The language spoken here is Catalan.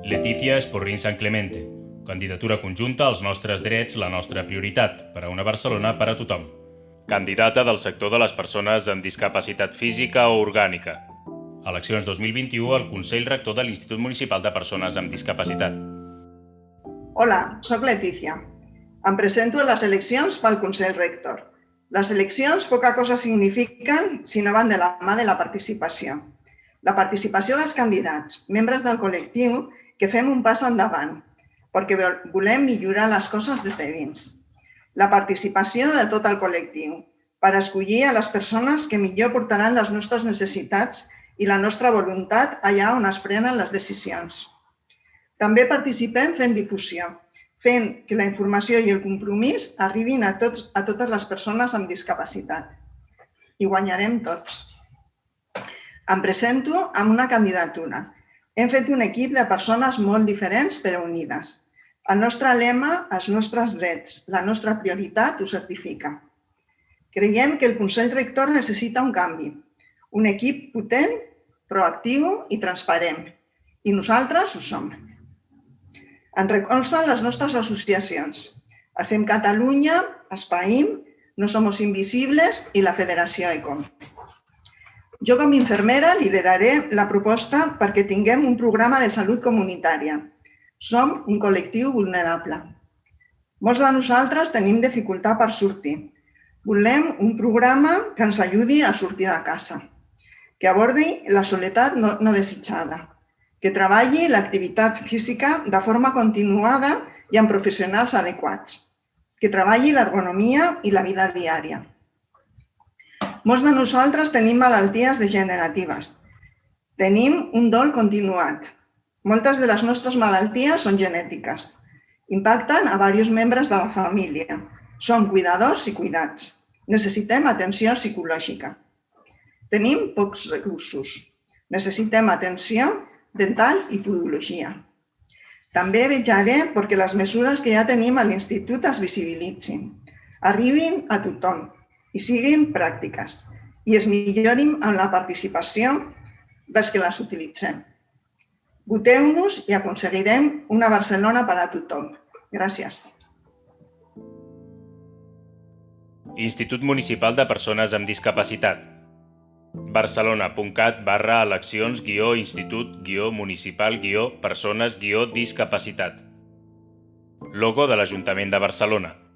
Letícia Esporrín San Clemente. Candidatura conjunta als nostres drets, la nostra prioritat, per a una Barcelona per a tothom. Candidata del sector de les persones amb discapacitat física o orgànica. Eleccions 2021 al Consell Rector de l'Institut Municipal de Persones amb Discapacitat. Hola, soc Letícia. Em presento a les eleccions pel Consell Rector. Les eleccions poca cosa signifiquen si no van de la mà de la participació. La participació dels candidats, membres del col·lectiu, que fem un pas endavant, perquè volem millorar les coses des de dins. La participació de tot el col·lectiu, per escollir a les persones que millor portaran les nostres necessitats i la nostra voluntat allà on es prenen les decisions. També participem fent difusió, fent que la informació i el compromís arribin a totes les persones amb discapacitat. I guanyarem tots. Em presento amb una candidatura. Hem fet un equip de persones molt diferents però unides. El nostre lema, els nostres drets, la nostra prioritat ho certifica. Creiem que el Consell Rector necessita un canvi, un equip potent, proactiu i transparent. I nosaltres ho som. Ens recolzen les nostres associacions. Hacem Catalunya, Espaïm, No Somos Invisibles i la Federació ECOM. Jo com a infermera lideraré la proposta perquè tinguem un programa de salut comunitària. Som un col·lectiu vulnerable. Molts de nosaltres tenim dificultat per sortir. Volem un programa que ens ajudi a sortir de casa, que abordi la soledat no desitjada, que treballi l'activitat física de forma continuada i amb professionals adequats, que treballi l'ergonomia i la vida diària. Molts de nosaltres tenim malalties degeneratives. Tenim un dol continuat. Moltes de les nostres malalties són genètiques. Impacten a diversos membres de la família. Som cuidadors i cuidats. Necessitem atenció psicològica. Tenim pocs recursos. Necessitem atenció dental i podologia. També vetllaré perquè les mesures que ja tenim a l'Institut es visibilitzin, arribin a tothom i siguin pràctiques i es millorin amb la participació dels que les utilitzem. Voteu-nos i aconseguirem una Barcelona per a tothom. Gràcies. Institut Municipal de Persones amb Discapacitat. barcelona.cat/eleccions-institut-municipal-persones-discapacitat. Logo de l'Ajuntament de Barcelona.